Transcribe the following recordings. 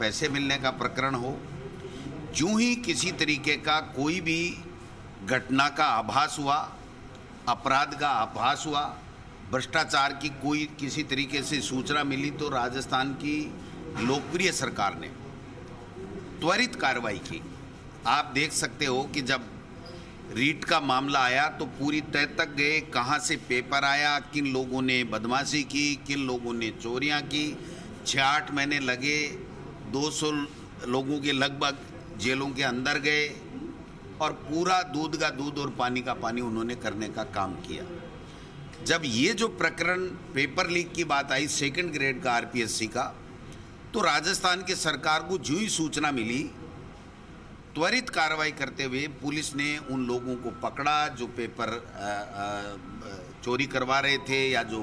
पैसे मिलने का प्रकरण हो, यूं ही किसी तरीके का कोई भी घटना का आभास हुआ, अपराध का आभास हुआ, भ्रष्टाचार की कोई किसी तरीके से सूचना मिली तो राजस्थान की लोकप्रिय सरकार ने त्वरित कार्रवाई की। आप देख सकते हो कि जब रीट का मामला आया तो पूरी तह तक गए, कहाँ से पेपर आया, किन लोगों ने बदमाशी की, किन लोगों ने चोरियां की। 6-8 महीने लगे, 200 लोगों के लगभग जेलों के अंदर गए और पूरा दूध का दूध और पानी का पानी उन्होंने करने का काम किया। जब ये जो प्रकरण पेपर लीक की बात आई 2nd ग्रेड का आरपीएससी का, तो राजस्थान की सरकार को जो ही सूचना मिली, त्वरित कार्रवाई करते हुए पुलिस ने उन लोगों को पकड़ा जो पेपर चोरी करवा रहे थे या जो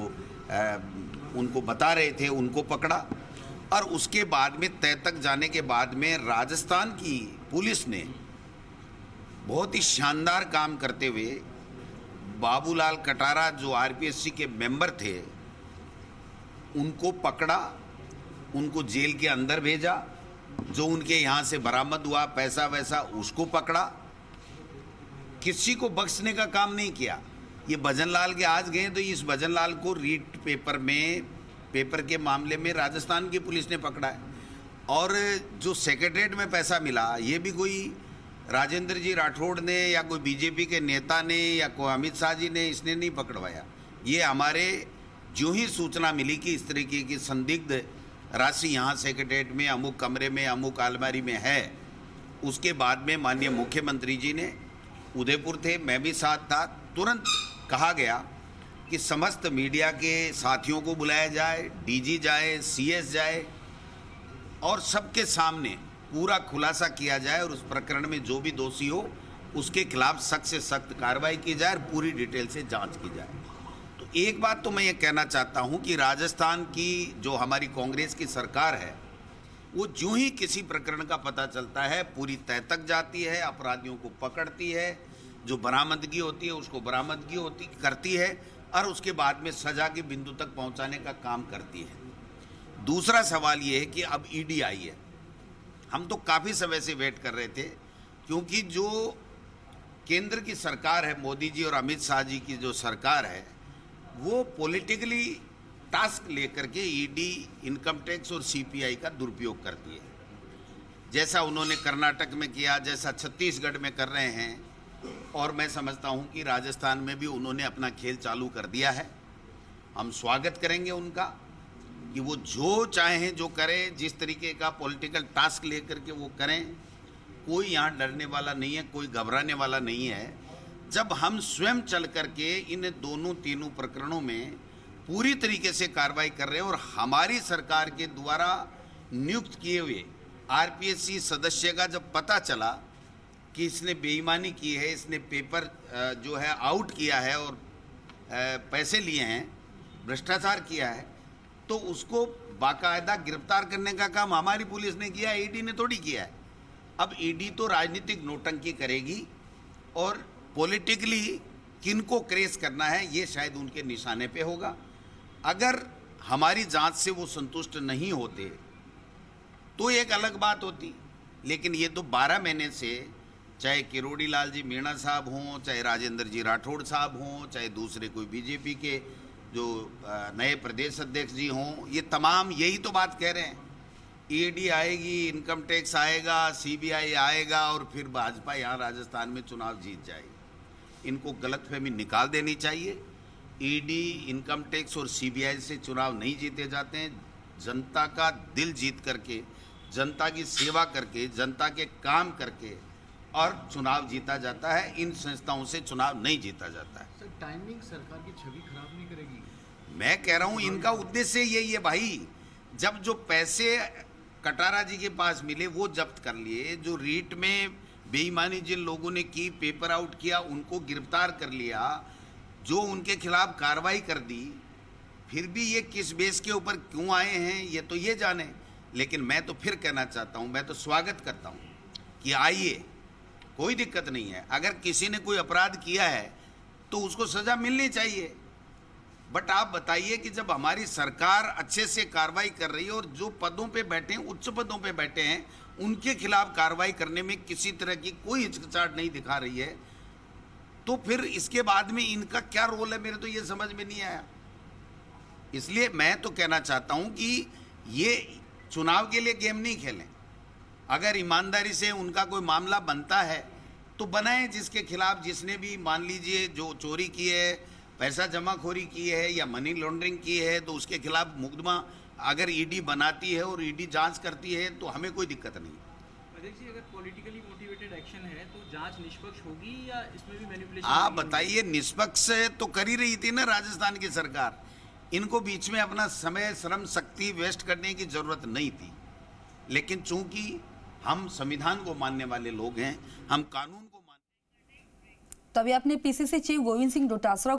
उनको बता रहे थे, उनको पकड़ा। और उसके बाद में तय तक जाने के बाद में राजस्थान की पुलिस ने बहुत ही शानदार काम करते हुए बाबूलाल कटारा जो आरपीएससी के मेंबर थे, उनको पकड़ा, उनको जेल के अंदर भेजा। जो उनके यहाँ से बरामद हुआ पैसा वैसा उसको पकड़ा, किसी को बख्शने का काम नहीं किया। ये भजनलाल के आज गए तो इस भजनलाल को रीट पेपर के मामले में राजस्थान की पुलिस ने पकड़ा है। और जो सेक्रेटरीट में पैसा मिला, ये भी कोई राजेंद्र जी राठौड़ ने या कोई बीजेपी के नेता ने या कोई अमित शाह जी ने इसने नहीं पकड़वाया। ये हमारे जो ही सूचना मिली कि इस तरीके की संदिग्ध राशि यहाँ सेक्रेटरीट में अमुक कमरे में अमुक अलमारी में है, उसके बाद में माननीय मुख्यमंत्री जी ने, उदयपुर थे, मैं भी साथ था, तुरंत कहा गया कि समस्त मीडिया के साथियों को बुलाया जाए, डीजी जाए, सीएस जाए और सबके सामने पूरा खुलासा किया जाए और उस प्रकरण में जो भी दोषी हो उसके खिलाफ सख्त से सख्त कार्रवाई की जाए और पूरी डिटेल से जांच की जाए। तो एक बात तो मैं ये कहना चाहता हूँ कि राजस्थान की जो हमारी कांग्रेस की सरकार है, वो जो ही किसी प्रकरण का पता चलता है पूरी तह तक जाती है, अपराधियों को पकड़ती है, जो बरामदगी होती है उसको बरामदगी करती है और उसके बाद में सजा के बिंदु तक पहुंचाने का काम करती है। दूसरा सवाल ये है कि अब ईडी आई है। हम तो काफ़ी समय से वेट कर रहे थे, क्योंकि जो केंद्र की सरकार है, मोदी जी और अमित शाह जी की जो सरकार है, वो पॉलिटिकली टास्क लेकर के ईडी, इनकम टैक्स और सीपीआई का दुरुपयोग करती है। जैसा उन्होंने कर्नाटक में किया, जैसा छत्तीसगढ़ में कर रहे हैं, और मैं समझता हूं कि राजस्थान में भी उन्होंने अपना खेल चालू कर दिया है। हम स्वागत करेंगे उनका कि वो जो चाहें जो करें, जिस तरीके का पॉलिटिकल टास्क लेकर के वो करें। कोई यहाँ डरने वाला नहीं है, कोई घबराने वाला नहीं है। जब हम स्वयं चल करके इन दोनों तीनों प्रकरणों में पूरी तरीके से कार्रवाई कर रहे हैं और हमारी सरकार के द्वारा नियुक्त किए हुए आरपीएससी सदस्य का जब पता चला कि इसने बेईमानी की है, इसने पेपर जो है आउट किया है और पैसे लिए हैं, भ्रष्टाचार किया है, तो उसको बाकायदा गिरफ्तार करने का काम हमारी पुलिस ने किया, ईडी ने थोड़ी किया है। अब ईडी तो राजनीतिक नोटंकी करेगी और पॉलिटिकली किनको क्रेस करना है ये शायद उनके निशाने पे होगा। अगर हमारी जांच से वो संतुष्ट नहीं होते तो एक अलग बात होती, लेकिन ये तो 12 महीने से, चाहे किरोड़ी लाल जी मीणा साहब हों, चाहे राजेंद्र जी राठौड़ साहब हों, चाहे दूसरे कोई बीजेपी के जो नए प्रदेश अध्यक्ष जी हों, ये तमाम यही तो बात कह रहे हैं। ईडी आएगी, इनकम टैक्स आएगा, सीबीआई आएगा और फिर भाजपा यहाँ राजस्थान में चुनाव जीत जाएगी। इनको गलतफहमी निकाल देनी चाहिए। ईडी, इनकम टैक्स और सीबीआई से चुनाव नहीं जीते जाते हैं। जनता का दिल जीत करके, जनता की सेवा करके, जनता के काम करके और चुनाव जीता जाता है। इन संस्थाओं से चुनाव नहीं जीता जाता है। सर, टाइमिंग सरकार की छवि खराब नहीं करेगी? मैं कह रहा हूं इनका उद्देश्य यही है भाई। जब जो पैसे कटारा जी के पास मिले वो जब्त कर लिए, जो रीट में बेईमानी जिन लोगों ने की, पेपर आउट किया, उनको गिरफ्तार कर लिया, जो उनके खिलाफ कार्रवाई कर दी, फिर भी ये किस बेस के ऊपर क्यों आए हैं ये तो ये जाने। लेकिन मैं तो फिर कहना चाहता हूं, मैं तो स्वागत करता हूं कि आइए, कोई दिक्कत नहीं है। अगर किसी ने कोई अपराध किया है तो उसको सजा मिलनी चाहिए। बट आप बताइए कि जब हमारी सरकार अच्छे से कार्रवाई कर रही है और जो पदों पे बैठे हैं, उच्च पदों पे बैठे हैं, उनके खिलाफ कार्रवाई करने में किसी तरह की कोई हिचकिचाहट नहीं दिखा रही है, तो फिर इसके बाद में इनका क्या रोल है, मेरे तो ये समझ में नहीं आया। इसलिए मैं तो कहना चाहता हूं कि ये चुनाव के लिए गेम नहीं खेलें। अगर ईमानदारी से उनका कोई मामला बनता है तो बनाएं, जिसके खिलाफ, जिसने भी मान लीजिए जो चोरी की है, पैसा जमाखोरी की है या मनी लॉन्ड्रिंग की है, तो उसके खिलाफ मुकदमा अगर ईडी बनाती है और ईडी जांच करती है तो हमें कोई दिक्कत नहीं। अध्यक्ष जी, अगर पॉलिटिकली मोटिवेटेड एक्शन है तो जांच निष्पक्ष होगी या इसमें भी मैनिपुलेशन? आप बताइए, निष्पक्ष तो कर ही रही थी ना राजस्थान की सरकार। इनको बीच में अपना समय, श्रम, शक्ति वेस्ट करने की जरूरत नहीं थी, लेकिन चूंकि हम संविधान को मानने वाले लोग हैं, हम कानून को तभी अपने पीसीसी चीफ गोविंद सिंह डोटासरा